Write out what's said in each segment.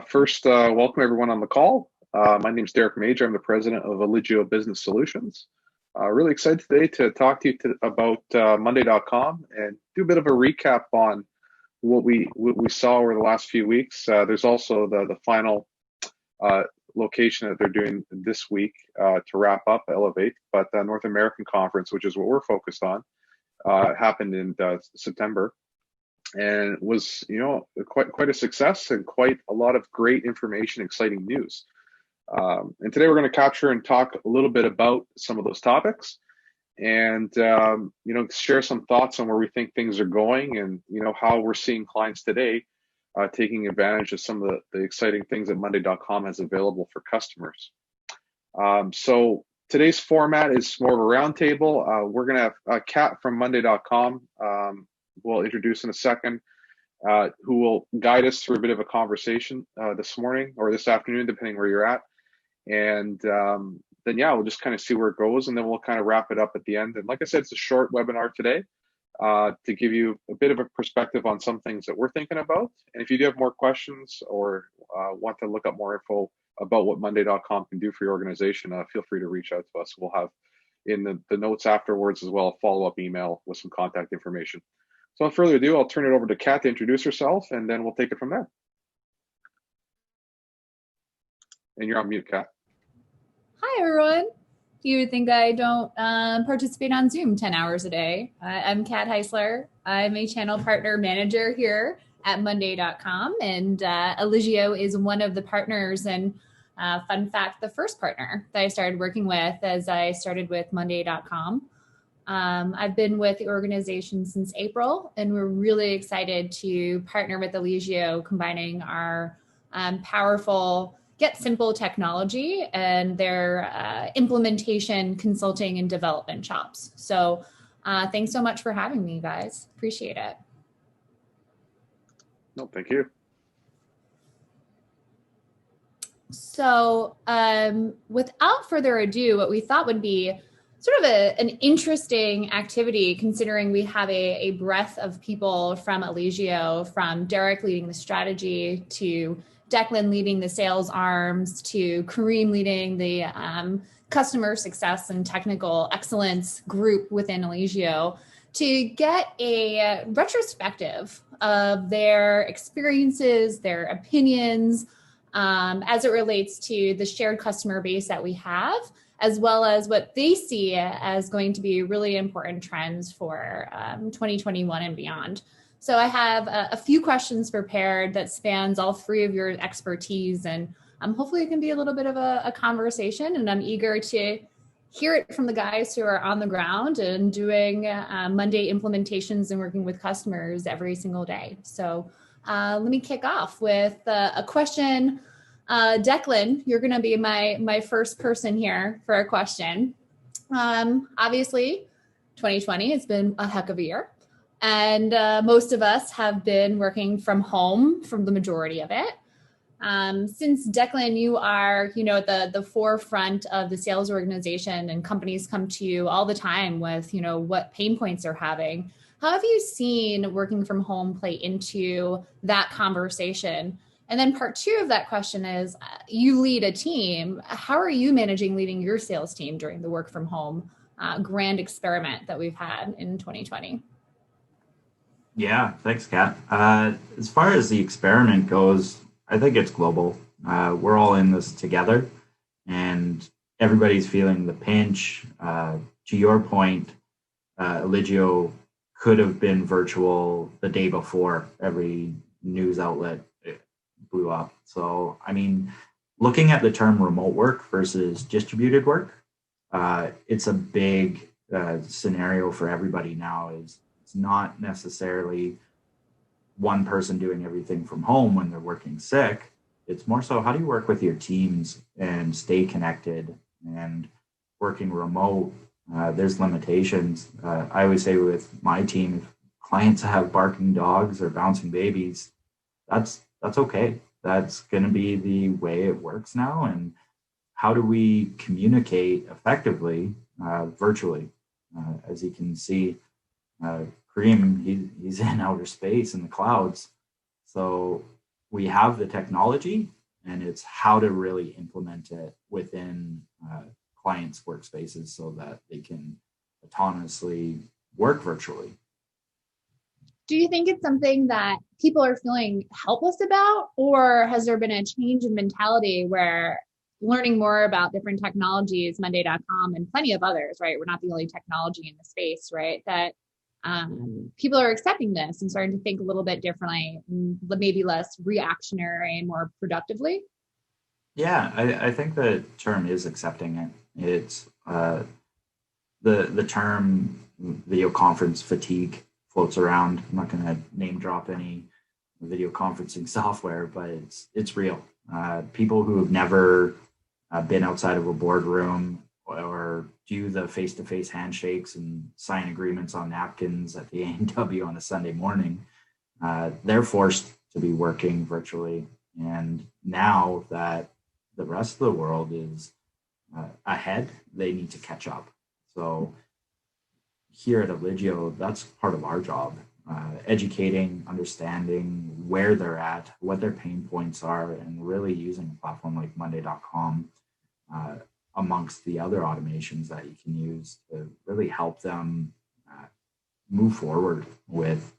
First, welcome everyone on the call. My name is Derek Major. I'm the president of Eligeo Business Solutions. Really excited today to talk to you about Monday.com and do a bit of a recap on what we saw over the last few weeks. There's also the final uh, location that they're doing this week to wrap up Elevate, but the North American conference, which is what we're focused on, happened in September and was quite a success and quite a lot of great information, exciting news. And today we're going to capture and talk a little bit about some of those topics, and share some thoughts on where we think things are going, and how we're seeing clients today taking advantage of some of the exciting things that Monday.com has available for customers. So today's format is more of a roundtable. We're going to have Kat from Monday.com. We'll introduce in a second, who will guide us through a bit of a conversation this morning or this afternoon, depending where you're at. And then, we'll just kind of see where it goes, and then we'll kind of wrap it up at the end. And like I said, it's a short webinar today to give you a bit of a perspective on some things that we're thinking about. And if you do have more questions or want to look up more info about what Monday.com can do for your organization, feel free to reach out to us. We'll have in the notes afterwards as well a follow-up email with some contact information. So without further ado, I'll turn it over to Kat to introduce herself, and then we'll take it from there. And you're on mute, Kat. Hi, everyone. You would think I don't participate on Zoom 10 hours a day. I'm Kat Heisler. I'm a channel partner manager here at Monday.com, and Eligeo is one of the partners, and fun fact, the first partner that I started working with as I started with Monday.com. I've been with the organization since April, and we're really excited to partner with Eligeo, combining our powerful yet simple technology and their implementation, consulting, and development chops. So thanks so much for having me, guys. Appreciate it. No, thank you. So without further ado, what we thought would be sort of an interesting activity, considering we have a breadth of people from Eligeo, from Derek leading the strategy, to Declan leading the sales arms, to Karim leading the customer success and technical excellence group within Eligeo, to get a retrospective of their experiences, their opinions, as it relates to the shared customer base that we have, as well as what they see as going to be really important trends for 2021 and beyond. So I have a few questions prepared that spans all three of your expertise, and hopefully it can be a little bit of a conversation, and I'm eager to hear it from the guys who are on the ground and doing Monday implementations and working with customers every single day. So let me kick off with a question. Declan, you're going to be my first person here for a question. Obviously, 2020 has been a heck of a year, and most of us have been working from home from the majority of it. Since Declan, you are, at the forefront of the sales organization, and companies come to you all the time with, what pain points they're having. How have you seen working from home play into that conversation? And then part two of that question is, you lead a team. How are you managing leading your sales team during the work from home grand experiment that we've had in 2020? Yeah, thanks, Kat. As far as the experiment goes, I think it's global. We're all in this together, and everybody's feeling the pinch. To your point, Eligeo could have been virtual the day before every news outlet blew up. So, I mean, looking at the term remote work versus distributed work, it's a big scenario for everybody now. It's not necessarily one person doing everything from home when they're working sick. It's more so, how do you work with your teams and stay connected? And working remote, there's limitations. I always say with my team, if clients have barking dogs or bouncing babies, that's okay. That's going to be the way it works now. And how do we communicate effectively virtually? As you can see, Karim, he's in outer space in the clouds. So we have the technology, and it's how to really implement it within clients' workspaces so that they can autonomously work virtually. Do you think it's something that people are feeling helpless about, or has there been a change in mentality where learning more about different technologies, Monday.com and plenty of others, right? We're not the only technology in the space, right? That people are accepting this and starting to think a little bit differently, maybe less reactionary and more productively? Yeah, I think the term is accepting it. It's the term video conference fatigue floats around. I'm not going to name drop any video conferencing software, but it's real. People who have never been outside of a boardroom or do the face-to-face handshakes and sign agreements on napkins at the A&W on a Sunday morning, they're forced to be working virtually. And now that the rest of the world is ahead, they need to catch up. So here at Eligeo, that's part of our job, educating, understanding where they're at, what their pain points are, and really using a platform like Monday.com amongst the other automations that you can use to really help them move forward with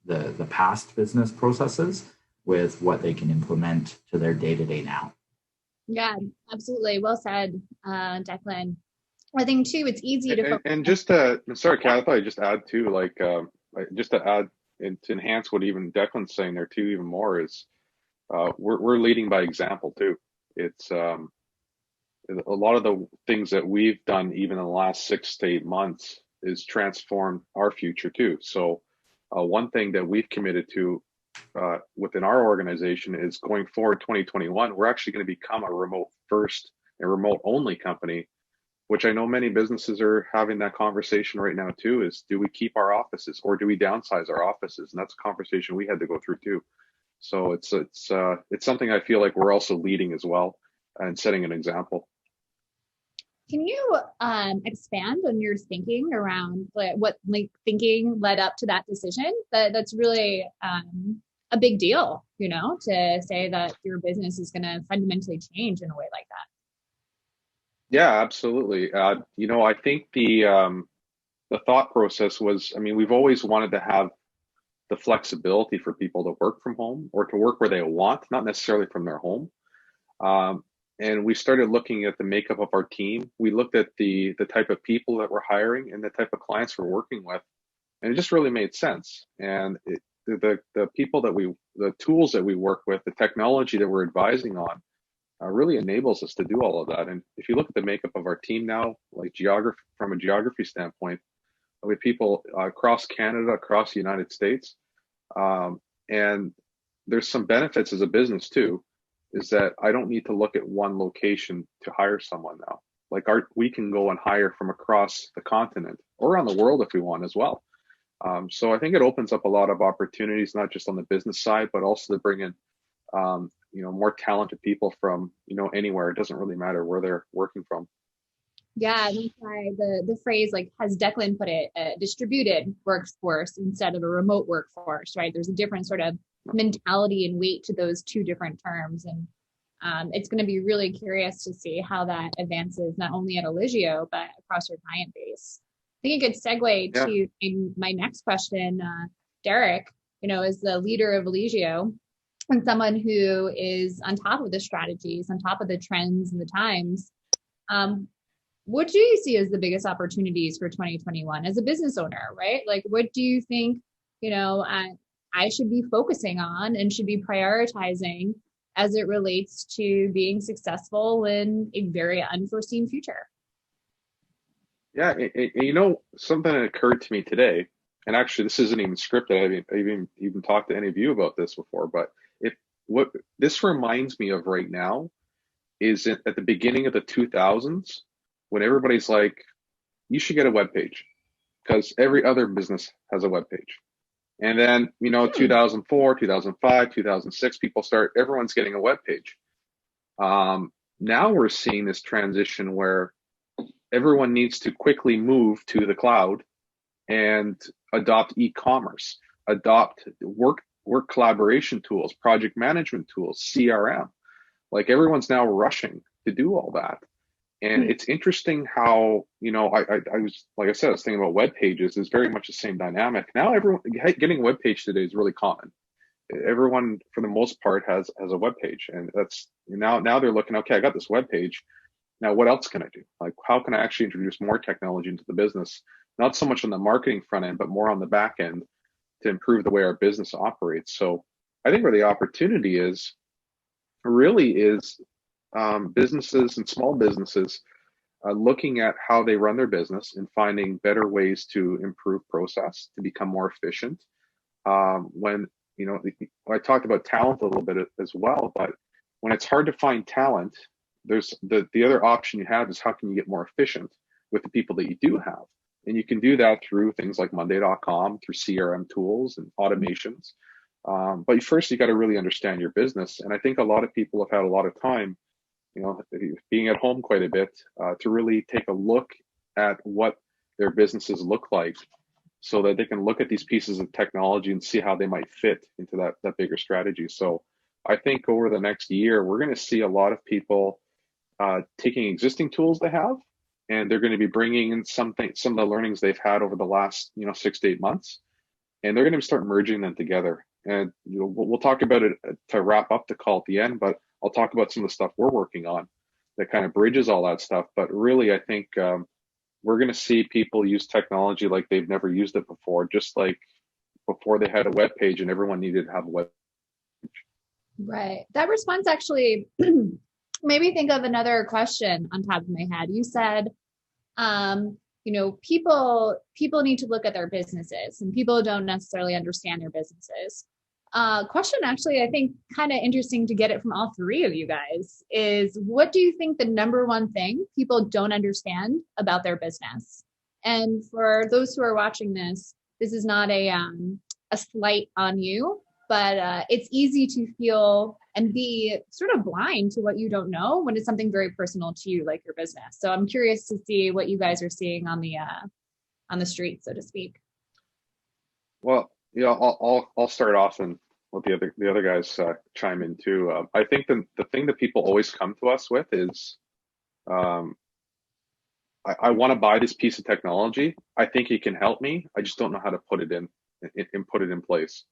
the past business processes with what they can implement to their day-to-day now. Yeah, absolutely. Well said, Declan. I think too, it's easy to and just to, sorry, Kat, I thought I'd just add too, just to add and to enhance what even Declan's saying there too, even more is we're leading by example too. It's a lot of the things that we've done even in the last 6 to 8 months is transform our future too. So one thing that we've committed to within our organization is going forward 2021, we're actually going to become a remote first and remote only company, which I know many businesses are having that conversation right now too, is do we keep our offices or do we downsize our offices? And that's a conversation we had to go through too. So it's something I feel like we're also leading as well and setting an example. Can you expand on your thinking around what thinking led up to that decision? That's really a big deal, to say that your business is going to fundamentally change in a way like that. Yeah, absolutely. I think the thought process was, we've always wanted to have the flexibility for people to work from home or to work where they want, not necessarily from their home. And we started looking at the makeup of our team. We looked at the type of people that we're hiring and the type of clients we're working with, and it just really made sense. And the people the tools that we work with, the technology that we're advising on, really enables us to do all of that. And if you look at the makeup of our team now, like from a geography standpoint, we have people across Canada, across the United States, and there's some benefits as a business too, is that I don't need to look at one location to hire someone now. We can go and hire from across the continent or around the world if we want as well. So I think it opens up a lot of opportunities, not just on the business side, but also to bring in more talented people from, anywhere. It doesn't really matter where they're working from. Yeah, that's why the phrase, as Declan put it, a distributed workforce instead of a remote workforce, right? There's a different sort of mentality and weight to those two different terms. And it's going to be really curious to see how that advances, not only at Eligeo, but across your client base. I think a good segue to my next question, Derek, as the leader of Eligeo, and someone who is on top of the strategies, on top of the trends and the times, what do you see as the biggest opportunities for 2021 as a business owner, right? What do you think, I should be focusing on and should be prioritizing as it relates to being successful in a very unforeseen future? Yeah, something that occurred to me today, and actually this isn't even scripted. I haven't even talked to any of you about this before, but what this reminds me of right now is at the beginning of the 2000s, when everybody's like, you should get a web page because every other business has a web page. And then, 2004, 2005, 2006, everyone's getting a web page. Now we're seeing this transition where everyone needs to quickly move to the cloud and adopt e-commerce, adopt work collaboration tools, project management tools, CRM. Like everyone's now rushing to do all that. And it's interesting how, I was, like I said, I was thinking about web pages is very much the same dynamic. Now everyone getting a web page today is really common. Everyone, for the most part, has a web page, and that's now they're looking. Okay, I got this web page. Now, what else can I do? Like, how can I actually introduce more technology into the business? Not so much on the marketing front end, but more on the back end to improve the way our business operates. So, I think where the opportunity is really is businesses and small businesses looking at how they run their business and finding better ways to improve process to become more efficient. When I talked about talent a little bit as well, but when it's hard to find talent, there's the other option you have is how can you get more efficient with the people that you do have, and you can do that through things like Monday.com, through CRM tools and automations. But first, you got to really understand your business, and I think a lot of people have had a lot of time, being at home quite a bit, to really take a look at what their businesses look like, so that they can look at these pieces of technology and see how they might fit into that bigger strategy. So I think over the next year, we're going to see a lot of people taking existing tools they have, and they're going to be bringing in some of the learnings they've had over the last 6 to 8 months, and they're going to start merging them together. And we'll talk about it to wrap up the call at the end, but I'll talk about some of the stuff we're working on that kind of bridges all that stuff. But really, I think we're going to see people use technology like they've never used it before, just like before they had a web page and everyone needed to have a web page. Right. That response actually made me think of another question on top of my head. You said, people need to look at their businesses, and people don't necessarily understand their businesses. Question actually, I think kind of interesting to get it from all three of you guys is, what do you think the number one thing people don't understand about their business? And for those who are watching this is not a slight on you, but it's easy to feel and be sort of blind to what you don't know when it's something very personal to you, like your business. So I'm curious to see what you guys are seeing on the street, so to speak. Well, I'll start off and let the other guys chime in too. I think the thing that people always come to us with is, I want to buy this piece of technology. I think it can help me. I just don't know how to put it in place.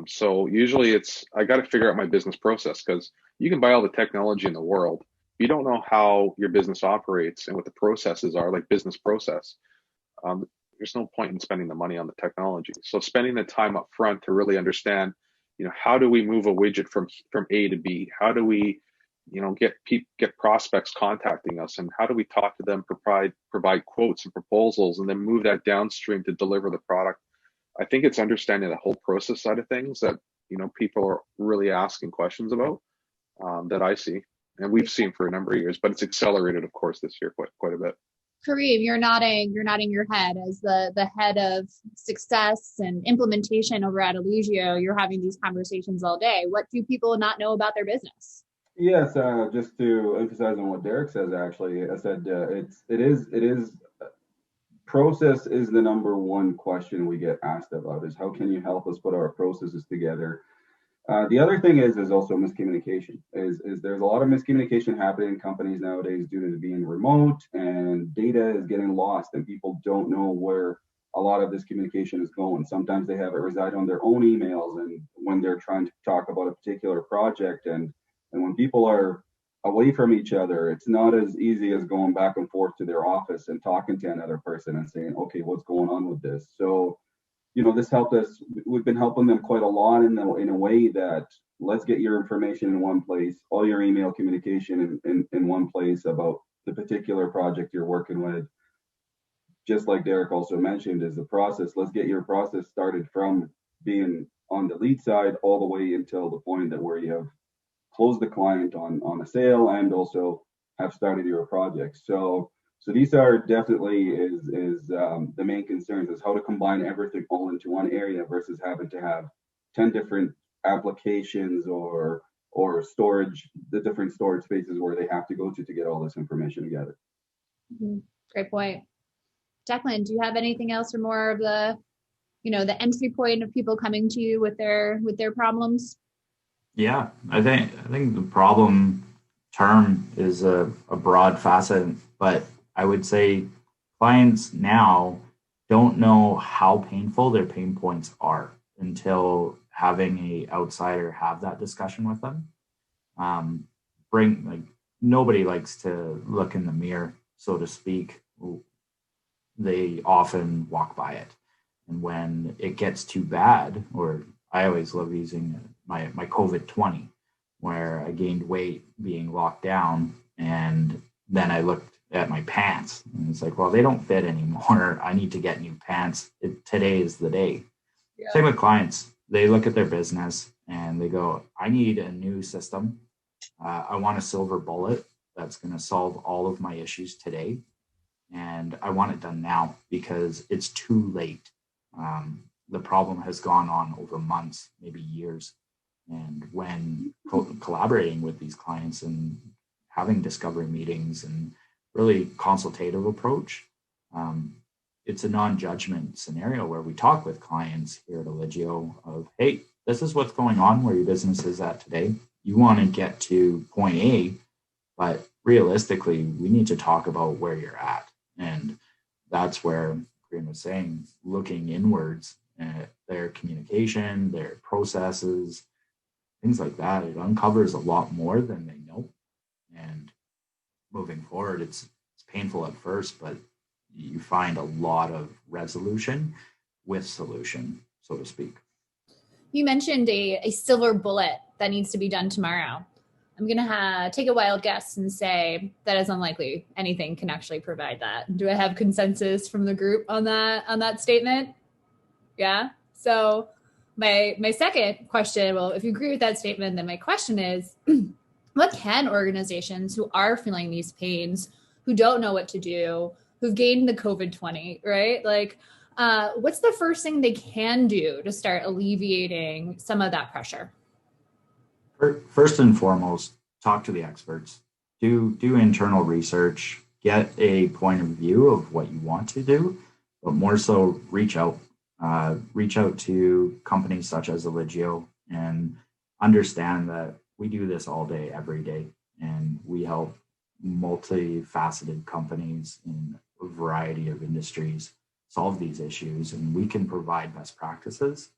So usually I got to figure out my business process, because you can buy all the technology in the world. If you don't know how your business operates and what the processes are, like business process, there's no point in spending the money on the technology. So spending the time up front to really understand, how do we move a widget from A to B? How do we, get prospects contacting us, and how do we talk to them, provide quotes and proposals, and then move that downstream to deliver the product? I think it's understanding the whole process side of things that, people are really asking questions about, that I see, and we've seen for a number of years, but it's accelerated, of course, this year quite a bit. Karim, you're nodding your head as the head of success and implementation over at Eligeo. You're having these conversations all day. What do people not know about their business? Yes, just to emphasize on what Derek says, actually, I said it is process is the number one question we get asked about, is how can you help us put our processes together? The other thing is also miscommunication. Is there's a lot of miscommunication happening in companies nowadays due to being remote, and data is getting lost, and people don't know where a lot of this communication is going. Sometimes they have it reside on their own emails, and when they're trying to talk about a particular project, and when people are away from each other, it's not as easy as going back and forth to their office and talking to another person and saying, okay, what's going on with this? So this helped us. We've been helping them quite a lot in a way that, let's get your information in one place, all your email communication in one place about the particular project you're working with. Just like Derek also mentioned, is the process. Let's get your process started from being on the lead side all the way until the point that where you have closed the client on a sale and also have started your project. So these are definitely is the main concerns, is how to combine everything all into one area versus having to have 10 different applications or storage, the different storage spaces where they have to go to get all this information together. Mm-hmm. Great point. Declan, do you have anything else or more of the the entry point of people coming to you with their problems? Yeah, I think the problem term is a broad facet, but I would say clients now don't know how painful their pain points are until having a outsider have that discussion with them. Bring like Nobody likes to look in the mirror, so to speak. They often walk by it, and when it gets too bad, or I always love using my COVID-20, where I gained weight being locked down, and then I looked at my pants, and it's like, well, they don't fit anymore. I need to get new pants. Today is the day. Yeah. Same with clients. They look at their business and they go, I need a new system. I want a silver bullet that's going to solve all of my issues today. And I want it done now because it's too late. The problem has gone on over months, maybe years. And when collaborating with these clients and having discovery meetings and really consultative approach, it's a non-judgment scenario where we talk with clients here at Eligeo of, hey, this is what's going on where your business is at today. You want to get to point A, but realistically, we need to talk about where you're at. And that's where Karim was saying, looking inwards at their communication, their processes, things like that. It uncovers a lot more than they know. And moving forward, it's painful at first, but you find a lot of resolution with solution, so to speak. You mentioned a silver bullet that needs to be done tomorrow. I'm going to take a wild guess and say that is unlikely anything can actually provide that. Do I have consensus from the group on that statement? Yeah. So my second question, well, if you agree with that statement, then my question is, what can organizations who are feeling these pains, who don't know what to do, who've gained the COVID-20, right? Like, what's the first thing they can do to start alleviating some of that pressure? First and foremost, talk to the experts. Do internal research. Get a point of view of what you want to do, but more so reach out. Reach out to companies such as Eligeo and understand that we do this all day, every day, and we help multifaceted companies in a variety of industries solve these issues, and we can provide best practices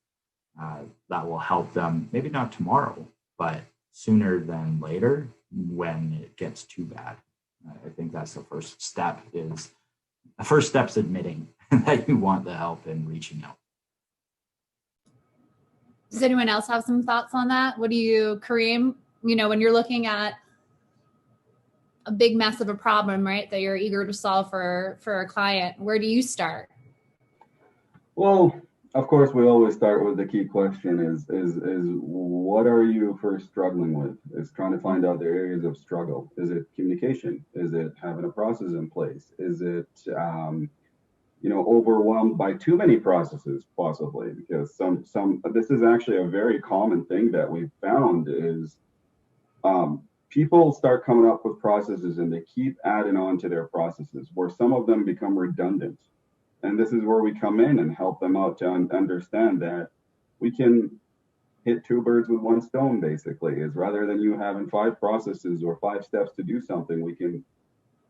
that will help them, maybe not tomorrow, but sooner than later when it gets too bad. I think that's the first step. The first step's admitting that you want the help and reaching out. Does anyone else have some thoughts on that? What do you, Karim, when you're looking at a big mess of a problem, right, that you're eager to solve for a client, where do you start? Well, of course, we always start with the key question is what are you first struggling with? Is trying to find out the areas of struggle. Is it communication? Is it having a process in place? Is it, overwhelmed by too many processes, possibly? Because this is actually a very common thing that we've found is people start coming up with processes and they keep adding on to their processes where some of them become redundant. And this is where we come in and help them out to understand that we can hit two birds with one stone, basically, is rather than you having 5 processes or 5 steps to do something, we can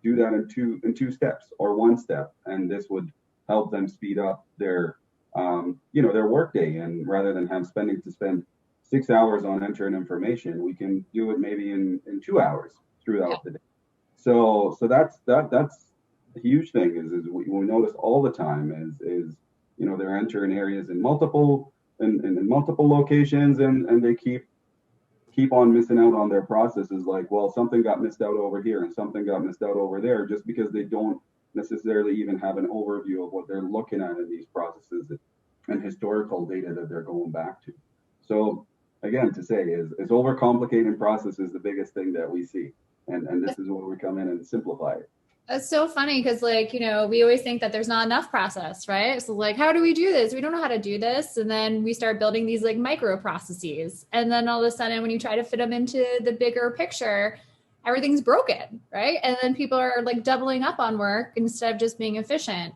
do that in two steps or 1 step. And this would help them speed up their workday. And rather than spend 6 hours on entering information, we can do it maybe in 2 hours throughout the day. So that's a huge thing is we notice all the time is they're entering areas in multiple locations and they keep on missing out on their processes, like, well, something got missed out over here and something got missed out over there, just because they don't necessarily even have an overview of what they're looking at in these processes and historical data that they're going back to. So again, to say is overcomplicating process is the biggest thing that we see, and this is where we come in and simplify it. It's so funny because, we always think that there's not enough process, right? So, how do we do this? We don't know how to do this. And then we start building these, micro processes. And then all of a sudden, when you try to fit them into the bigger picture, everything's broken, right? And then people are, doubling up on work instead of just being efficient.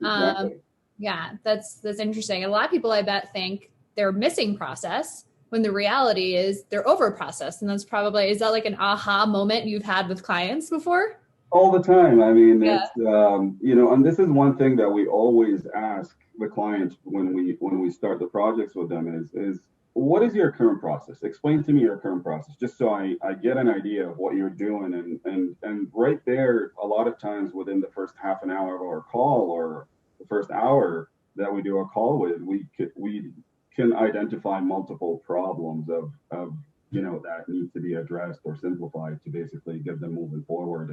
Exactly. Yeah, that's interesting. A lot of people, I bet, think they're missing process when the reality is they're over processed. And that's probably, is that like an aha moment you've had with clients before? All the time. I mean, Yeah. it's and this is one thing that we always ask the clients when we start the projects with them is what is your current process? Explain to me your current process, just so I get an idea of what you're doing. And right there, a lot of times within the first half an hour of our call or the first hour that we do a call with, we can identify multiple problems of that need to be addressed or simplified to basically get them moving forward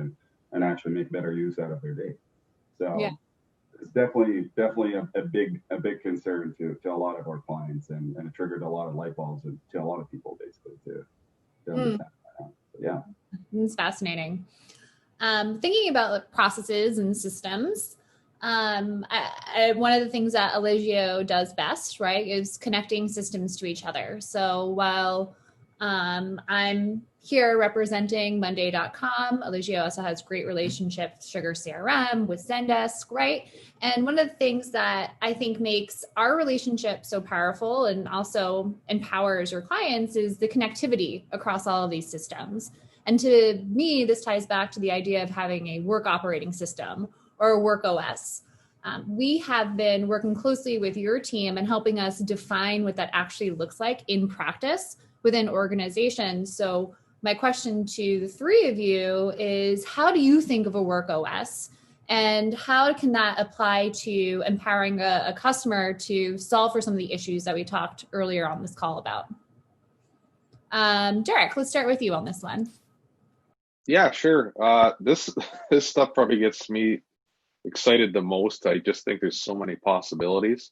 and actually make better use out of their day. So yeah. It's definitely a big concern to a lot of our clients, and it triggered a lot of light bulbs to a lot of people basically to understand that. So, yeah, it's fascinating. Thinking about processes and systems, one of the things that Eligeo does best, right, is connecting systems to each other. So while I'm here representing Monday.com, Eligeo also has great relationships with Sugar CRM, with Zendesk, right? And one of the things that I think makes our relationship so powerful and also empowers your clients is the connectivity across all of these systems. And to me, this ties back to the idea of having a work operating system or a WorkOS. We have been working closely with your team and helping us define what that actually looks like in practice within organizations. So my question to the three of you is, how do you think of a WorkOS? And how can that apply to empowering a customer to solve for some of the issues that we talked earlier on this call about? Derek, let's start with you on this one. Yeah, sure. This stuff probably gets me excited the most. I just think there's so many possibilities.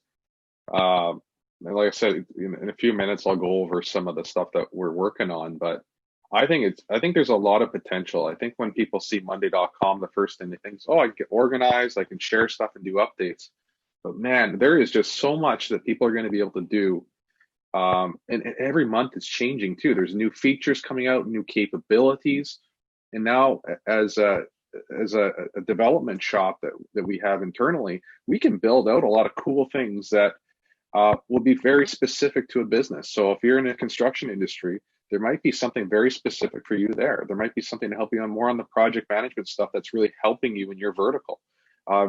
And like I said, in a few minutes, I'll go over some of the stuff that we're working on. But I think there's a lot of potential. I think when people see Monday.com, the first thing they think is, oh, I can get organized, I can share stuff and do updates. But man, there is just so much that people are going to be able to do. And every month it's changing too. There's new features coming out, new capabilities. And now as a development shop that we have internally, we can build out a lot of cool things that will be very specific to a business. So if you're in a construction industry, there might be something very specific for you there. There might be something to help you on the project management stuff that's really helping you in your vertical,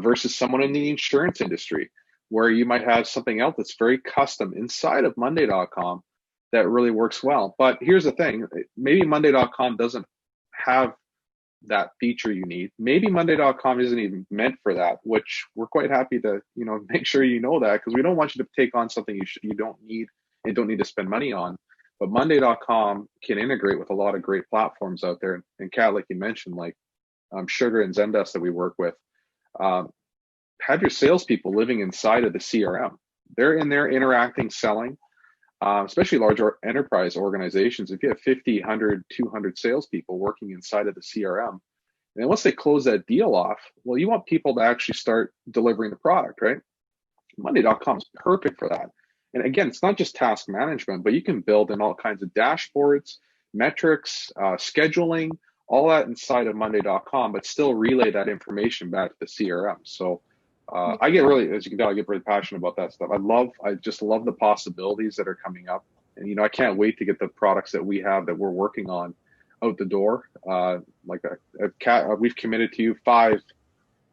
versus someone in the insurance industry, where you might have something else that's very custom inside of Monday.com that really works well. But here's the thing, maybe Monday.com doesn't have that feature you need. Maybe Monday.com isn't even meant for that, which we're quite happy to make sure you know that, because we don't want you to take on something you don't need and don't need to spend money on. But Monday.com can integrate with a lot of great platforms out there. And Kat, like you mentioned, like Sugar and Zendesk that we work with, have your salespeople living inside of the CRM. They're in there interacting, selling, especially large enterprise organizations. If you have 50, 100, 200 salespeople working inside of the CRM, and then once they close that deal off, well, you want people to actually start delivering the product, right? Monday.com is perfect for that. And again, it's not just task management, but you can build in all kinds of dashboards, metrics, scheduling, all that inside of Monday.com, but still relay that information back to the CRM. So I get really, as you can tell, I get really passionate about that stuff. I just love the possibilities that are coming up. And, I can't wait to get the products that we have that we're working on out the door. We've committed to you 5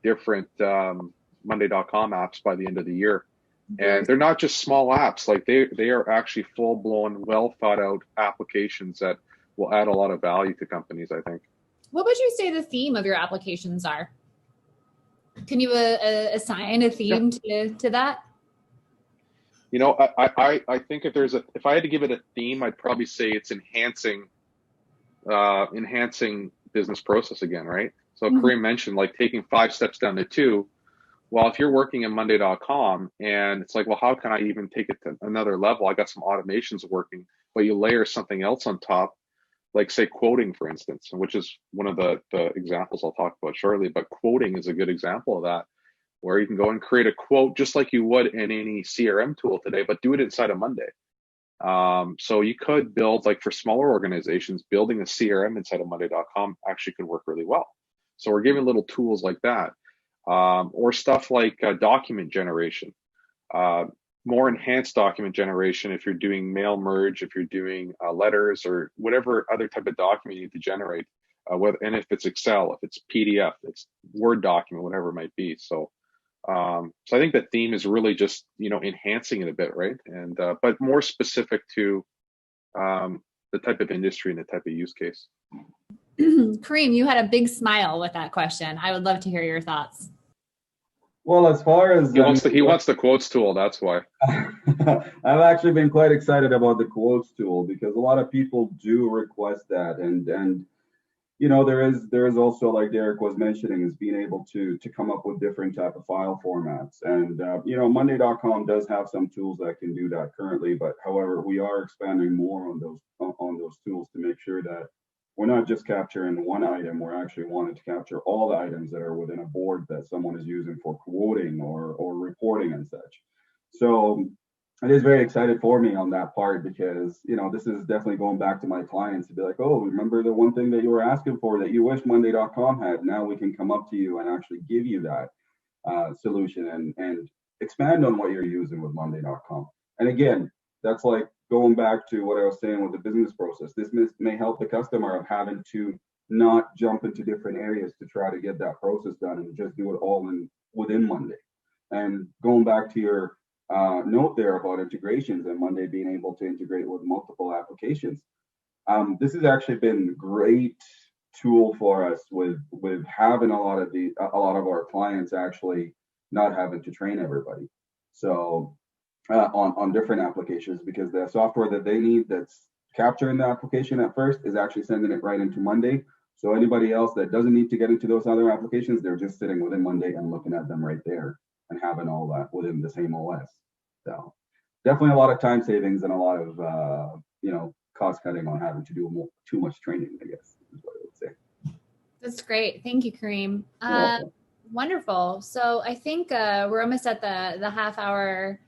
different Monday.com apps by the end of the year. And they're not just small apps, like they are actually full blown, well thought out applications that will add a lot of value to companies, I think. What would you say the theme of your applications are? Can you assign a theme to that? I think if I had to give it a theme, I'd probably say it's enhancing business process again, right? So Karim mentioned like taking 5 steps down to 2. Well, if you're working in Monday.com and it's like, well, how can I even take it to another level? I got some automations working, but you layer something else on top, like say quoting, for instance, which is one of the examples I'll talk about shortly. But quoting is a good example of that, where you can go and create a quote just like you would in any CRM tool today, but do it inside of Monday. So you could build, like for smaller organizations, building a CRM inside of Monday.com actually could work really well. So we're giving little tools like that. Or stuff like document generation. more enhanced document generation if you're doing mail merge, if you're doing letters or whatever other type of document you need to generate, and if it's Excel, if it's PDF, it's Word document, whatever it might be. So I think the theme is really just, enhancing it a bit, right? And but more specific to the type of industry and the type of use case. Karim, you had a big smile with that question. I would love to hear your thoughts. Well, as far as he wants the quotes tool, that's why. I've actually been quite excited about the quotes tool because a lot of people do request that, and there is also, like Derek was mentioning, is being able to come up with different type of file formats. And Monday.com does have some tools that can do that currently, but however, we are expanding more on those tools to make sure that we're not just capturing one item, we're actually wanting to capture all the items that are within a board that someone is using for quoting or reporting and such. So it is very excited for me on that part because, this is definitely going back to my clients to be like, oh, remember the one thing that you were asking for that you wish Monday.com had? Now we can come up to you and actually give you that solution and expand on what you're using with Monday.com. And again, that's like going back to what I was saying with the business process. This may help the customer of having to not jump into different areas to try to get that process done and just do it all within Monday. And going back to your note there about integrations and Monday being able to integrate with multiple applications. This has actually been a great tool for us with having a lot of our clients actually not having to train everybody. So on different applications, because the software that they need that's capturing the application at first is actually sending it right into Monday. So anybody else that doesn't need to get into those other applications, they're just sitting within Monday and looking at them right there and having all that within the same OS. So definitely a lot of time savings and a lot of cost cutting on having to do too much training, I guess is what I would say. That's great. Thank you, Karim. Wonderful. So I think we're almost at the half hour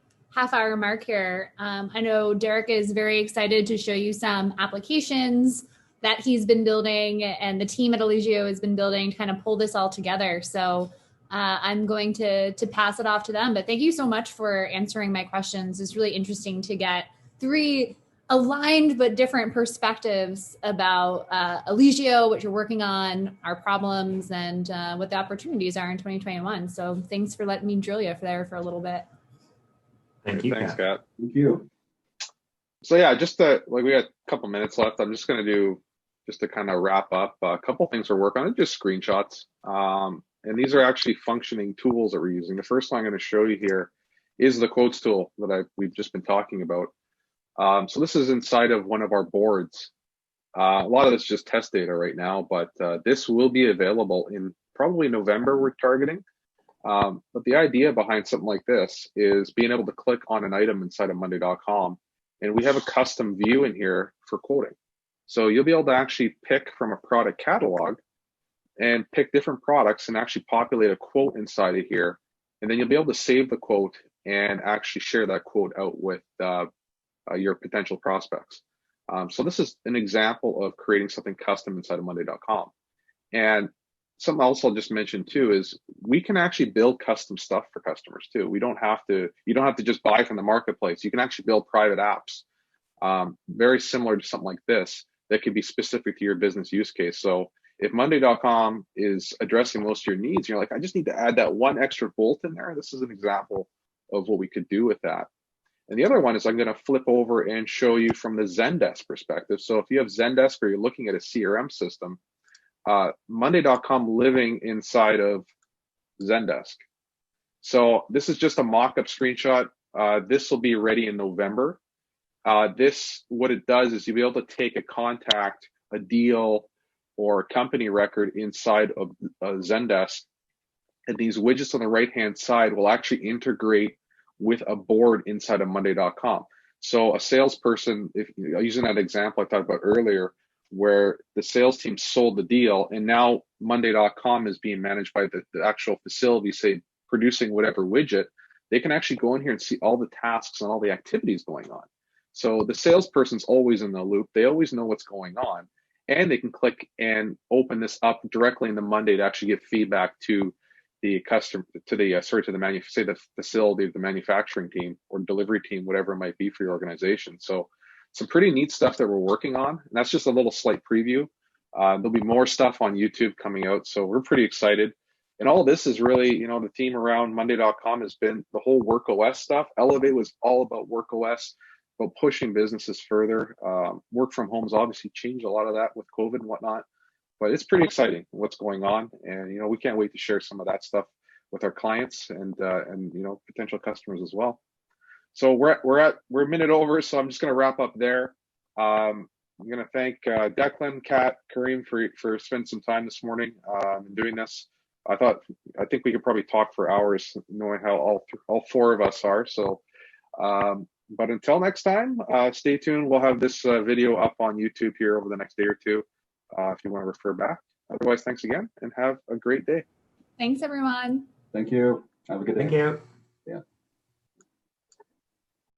mark here. I know Derek is very excited to show you some applications that he's been building and the team at Eligeo has been building to kind of pull this all together. So I'm going to pass it off to them. But thank you so much for answering my questions. It's really interesting to get 3 aligned but different perspectives about Eligeo, what you're working on, our problems, and what the opportunities are in 2021. So thanks for letting me drill you there for a little bit. Thank you. Thanks, Kat. Thank you. So yeah, just we got a couple minutes left. I'm just going to do, just to kind of wrap up, a couple things we're working on, just screenshots. And these are actually functioning tools that we're using. The first one I'm going to show you here is the quotes tool that we've just been talking about. So this is inside of one of our boards. A lot of this is just test data right now, but this will be available in probably November, we're targeting. But the idea behind something like this is being able to click on an item inside of Monday.com, and we have a custom view in here for quoting. So you'll be able to actually pick from a product catalog and pick different products and actually populate a quote inside of here. And then you'll be able to save the quote and actually share that quote out with your potential prospects. So this is an example of creating something custom inside of Monday.com. And something else I'll just mention too is we can actually build custom stuff for customers too. You don't have to just buy from the marketplace. You can actually build private apps, very similar to something like this that could be specific to your business use case. So if Monday.com is addressing most of your needs, you're like, I just need to add that one extra bolt in there. This is an example of what we could do with that. And the other one is I'm going to flip over and show you from the Zendesk perspective. So if you have Zendesk or you're looking at a CRM system, Monday.com living inside of Zendesk. So this is just a mock-up screenshot. This will be ready in November. What it does is you'll be able to take a contact, a deal, or a company record inside of Zendesk. And these widgets on the right-hand side will actually integrate with a board inside of Monday.com. So a salesperson, if using that example I talked about earlier, where the sales team sold the deal and now Monday.com is being managed by the actual facility, say producing whatever widget, they can actually go in here and see all the tasks and all the activities going on. So the salesperson's always in the loop. They always know what's going on. And they can click and open this up directly into Monday to actually give feedback to the customer to the say the facility, the manufacturing team or delivery team, whatever it might be for your organization. So some pretty neat stuff that we're working on, and that's just a little slight preview. There'll be more stuff on YouTube coming out, so we're pretty excited. And all this is really, you know, the theme around Monday.com has been the whole WorkOS stuff. Elevate was all about WorkOS, about pushing businesses further. Work from home's obviously changed a lot of that with COVID and whatnot, but it's pretty exciting what's going on. And, you know, we can't wait to share some of that stuff with our clients and you know, potential customers as well. So we're a minute over, so I'm just going to wrap up there. I'm going to thank Declan, Kat, Karim for spending some time this morning in doing this. I think we could probably talk for hours, knowing how all four of us are. So, but until next time, stay tuned. We'll have this video up on YouTube here over the next day or two, if you want to refer back. Otherwise, thanks again, and have a great day. Thanks, everyone. Thank you. Have a good day. Thank you.